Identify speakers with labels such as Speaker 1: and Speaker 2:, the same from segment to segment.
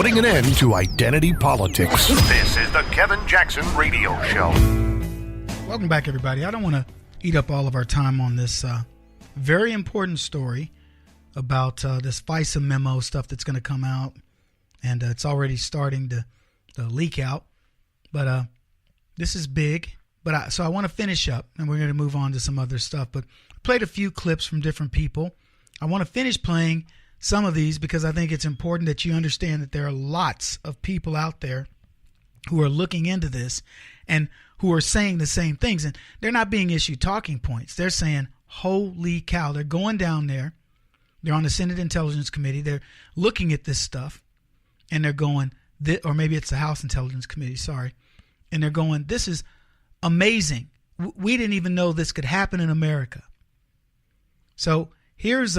Speaker 1: putting an end to identity politics. This is the Kevin Jackson Radio Show.
Speaker 2: Welcome back, everybody. I don't want to eat up all of our time on this very important story about this FISA memo stuff that's going to come out, and it's already starting to leak out. But this is big. So I want to finish up, and we're going to move on to some other stuff. But I played a few clips from different people. I want to finish playing some of these because I think it's important that you understand that there are lots of people out there who are looking into this and who are saying the same things. And they're not being issued talking points. They're saying, holy cow, they're going down there. They're on the Senate Intelligence Committee. They're looking at this stuff, and they're going, or maybe it's the House Intelligence Committee, sorry. And they're going, this is amazing. We didn't even know this could happen in America. So here's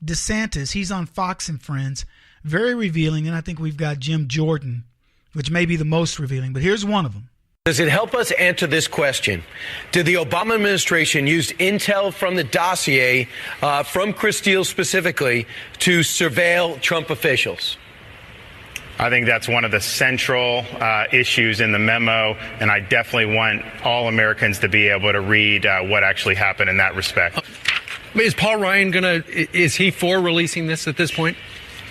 Speaker 2: DeSantis. He's on Fox and Friends. Very revealing, and I think we've got Jim Jordan, which may be the most revealing, but here's one of them.
Speaker 3: Does it help us answer this question? Did the Obama administration use intel from the dossier, from Chris Steele specifically, to surveil Trump officials?
Speaker 4: I think that's one of the central issues in the memo, and I definitely want all Americans to be able to read what actually happened in that respect.
Speaker 5: Is Paul Ryan is he for releasing this at this point?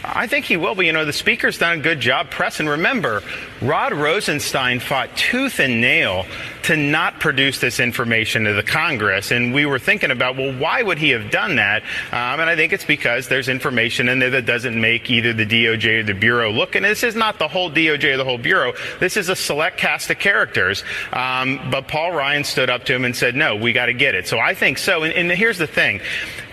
Speaker 4: I think he will, but, the Speaker's done a good job pressing. Remember, Rod Rosenstein fought tooth and nail to not produce this information to the Congress, and we were thinking about, well, why would he have done that? And I think it's because there's information in there that doesn't make either the DOJ or the Bureau look, and this is not the whole DOJ or the whole Bureau. This is a select cast of characters. But Paul Ryan stood up to him and said, no, we got to get it. So I think so. And here's the thing.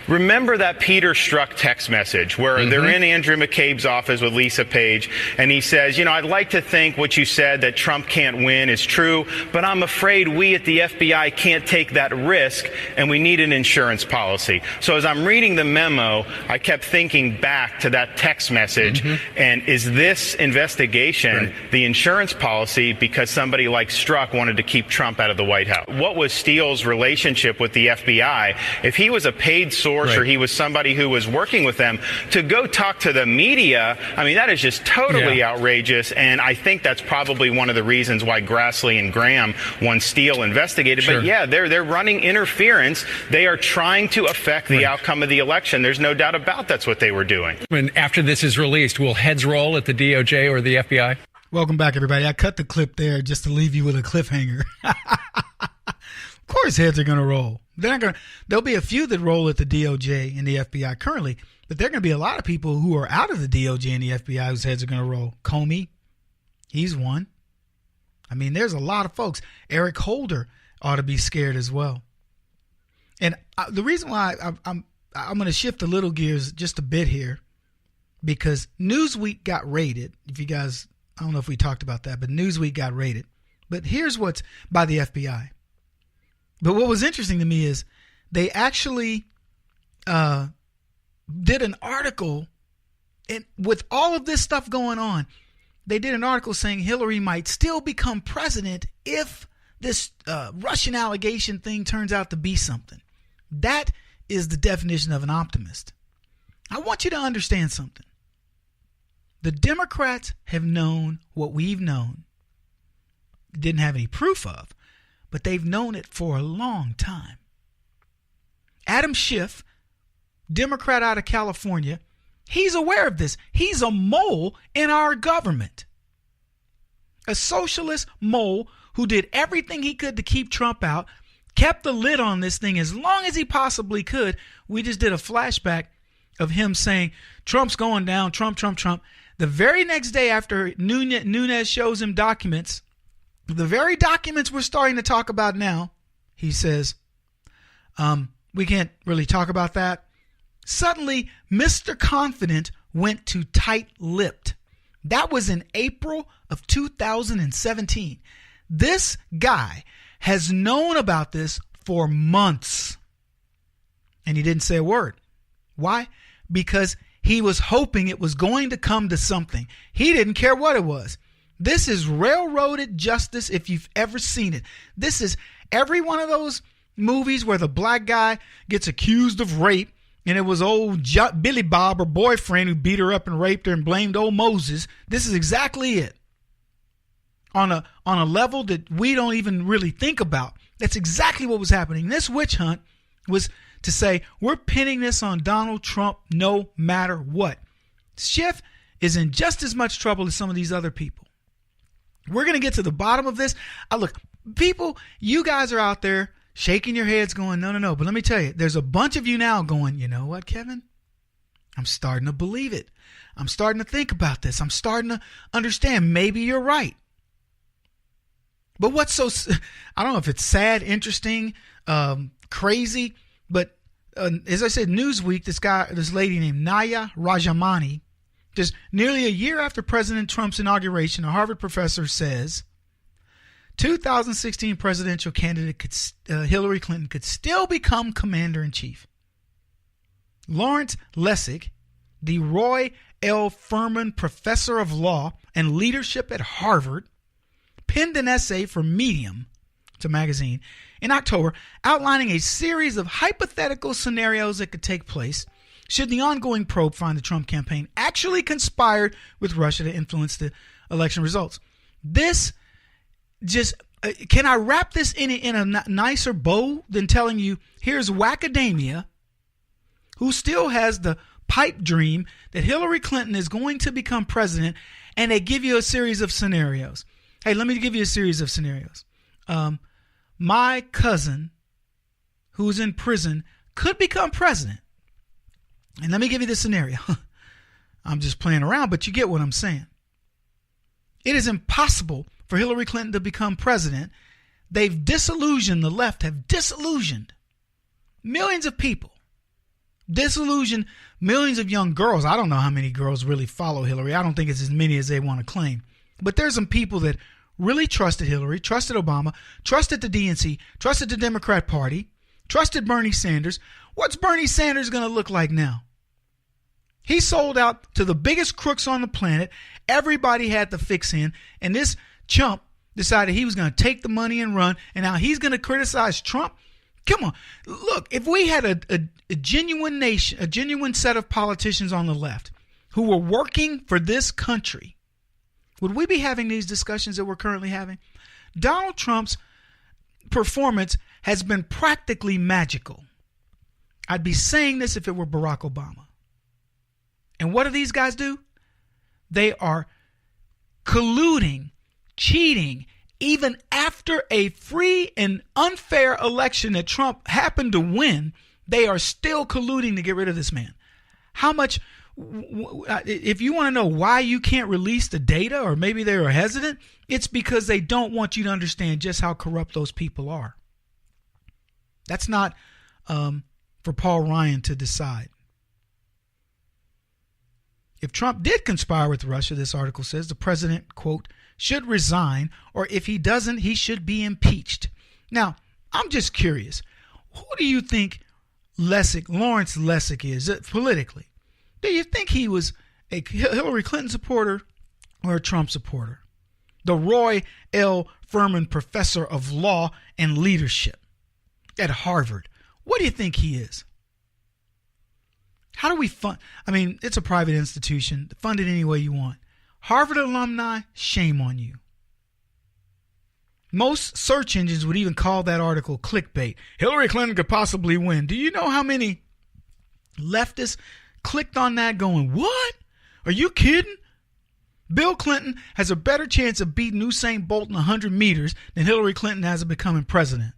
Speaker 4: Remember that Peter Strzok text message where they're in Andrew McCabe's office with Lisa Page, and he says, I'd like to think what you said that Trump can't win is true, but I'm afraid we at the FBI can't take that risk, and we need an insurance policy. So as I'm reading the memo, I kept thinking back to that text message, and is this investigation the insurance policy because somebody like Strzok wanted to keep Trump out of the White House? What was Steele's relationship with the FBI? If he was a paid source, or he was somebody who was working with them, to go talk to the media, I mean, that is just totally outrageous, and I think that's probably one of the reasons why Grassley and Graham want Steele investigated. But they're running interference. They are trying to affect the outcome of the election. There's no doubt about that's what they were doing.
Speaker 5: And after this is released, will heads roll at the DOJ or the FBI?
Speaker 2: Welcome back, everybody. I cut the clip there just to leave you with a cliffhanger. Of course heads are going to roll. There'll be a few that roll at the DOJ and the FBI currently, but there are going to be a lot of people who are out of the DOJ and the FBI whose heads are going to roll. Comey, he's one. I mean, there's a lot of folks. Eric Holder ought to be scared as well. And the reason why I'm going to shift a little gears just a bit here, because Newsweek got raided. If you guys, I don't know if we talked about that, but Newsweek got raided. But here's what's by the FBI. But what was interesting to me is they actually did an article, and with all of this stuff going on, they did an article saying Hillary might still become president if this Russian allegation thing turns out to be something. That is the definition of an optimist. I want you to understand something. The Democrats have known what we've known. Didn't have any proof of, but they've known it for a long time. Adam Schiff, Democrat out of California, he's aware of this. He's a mole in our government. A socialist mole who did everything he could to keep Trump out, kept the lid on this thing as long as he possibly could. We just did a flashback of him saying, Trump's going down, Trump. The very next day after Nunes shows him documents, the very documents we're starting to talk about now, he says, we can't really talk about that. Suddenly, Mr. Confident went to tight-lipped. That was in April of 2017. This guy has known about this for months, and he didn't say a word. Why? Because he was hoping it was going to come to something. He didn't care what it was. This is railroaded justice if you've ever seen it. This is every one of those movies where the black guy gets accused of rape and it was old Billy Bob, her boyfriend, who beat her up and raped her and blamed old Moses. This is exactly it. On a level that we don't even really think about. That's exactly what was happening. This witch hunt was to say, we're pinning this on Donald Trump no matter what. Schiff is in just as much trouble as some of these other people. We're going to get to the bottom of this. Look, people, you guys are out there shaking your heads going, no. But let me tell you, there's a bunch of you now going, you know what, Kevin? I'm starting to believe it. I'm starting to think about this. I'm starting to understand. Maybe you're right. But what's so, I don't know if it's sad, interesting, crazy, but as I said, Newsweek, this lady named Naya Rajamani, just nearly a year after President Trump's inauguration, a Harvard professor says 2016 presidential candidate Hillary Clinton could still become commander-in-chief. Lawrence Lessig, the Roy L. Furman Professor of Law and Leadership at Harvard, penned an essay for Medium, it's a magazine, in October outlining a series of hypothetical scenarios that could take place should the ongoing probe find the Trump campaign actually conspired with Russia to influence the election results. This just, can I wrap this in a nicer bow than telling you, here's Wackadamia, who still has the pipe dream that Hillary Clinton is going to become president, and they give you a series of scenarios. Hey, let me give you a series of scenarios. My cousin, who's in prison, could become president. And let me give you the scenario. I'm just playing around, but you get what I'm saying. It is impossible for Hillary Clinton to become president. They've disillusioned, the left have disillusioned millions of people. Disillusioned millions of young girls. I don't know how many girls really follow Hillary. I don't think it's as many as they want to claim. But there's some people that really trusted Hillary, trusted Obama, trusted the DNC, trusted the Democrat Party, trusted Bernie Sanders. What's Bernie Sanders going to look like now? He sold out to the biggest crooks on the planet. Everybody had the fix in. And this chump decided he was going to take the money and run. And now he's going to criticize Trump. Come on. Look, if we had a genuine nation, a genuine set of politicians on the left who were working for this country, would we be having these discussions that we're currently having? Donald Trump's performance has been practically magical. I'd be saying this if it were Barack Obama. And what do these guys do? They are colluding, cheating, even after a free and unfair election that Trump happened to win. They are still colluding to get rid of this man. How much, if you want to know why you can't release the data, or maybe they are hesitant, it's because they don't want you to understand just how corrupt those people are. That's not for Paul Ryan to decide. If Trump did conspire with Russia, this article says, the president, quote, should resign, or if he doesn't, he should be impeached. Now, I'm just curious. Who do you think Lawrence Lessig is politically? Do you think he was a Hillary Clinton supporter or a Trump supporter? The Roy L. Furman Professor of Law and Leadership at Harvard. What do you think he is? How do we fund? I mean, it's a private institution. Fund it any way you want. Harvard alumni, shame on you. Most search engines would even call that article clickbait. Hillary Clinton could possibly win. Do you know how many leftists clicked on that going, what? Are you kidding? Bill Clinton has a better chance of beating Usain Bolt in 100 meters than Hillary Clinton has of becoming president.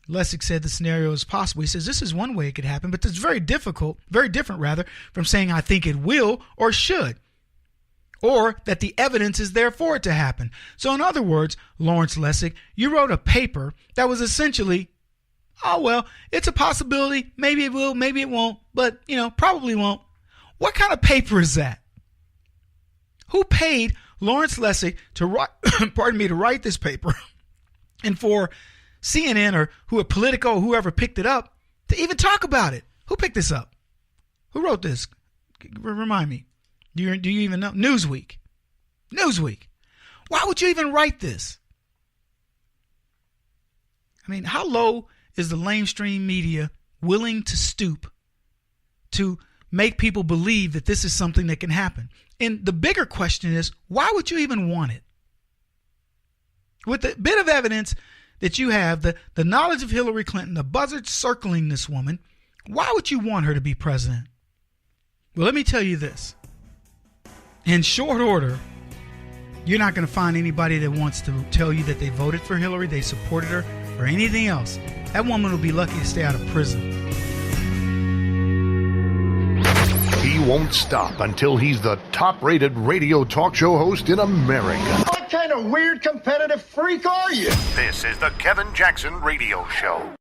Speaker 2: Lessig said the scenario is possible. He says this is one way it could happen, but it's very difficult, very different rather, from saying I think it will or should, or that the evidence is there for it to happen. So in other words, Lawrence Lessig, you wrote a paper that was essentially, oh, well, it's a possibility. Maybe it will, maybe it won't, but, probably won't. What kind of paper is that? Who paid Lawrence Lessig to write, to write this paper, and for CNN or Politico, whoever picked it up, to even talk about it? Who picked this up? Who wrote this? Remind me. Do you even know? Newsweek. Why would you even write this? I mean, how low is the lamestream media willing to stoop to make people believe that this is something that can happen. And the bigger question is, why would you even want it? With the bit of evidence that you have, the knowledge of Hillary Clinton, the buzzards circling this woman, why would you want her to be president? Well, let me tell you this. In short order, you're not going to find anybody that wants to tell you that they voted for Hillary, they supported her, or anything else. That woman will be lucky to stay out of prison.
Speaker 1: He won't stop until he's the top-rated radio talk show host in America.
Speaker 6: What kind of weird competitive freak are you?
Speaker 1: This is the Kevin Jackson Radio Show.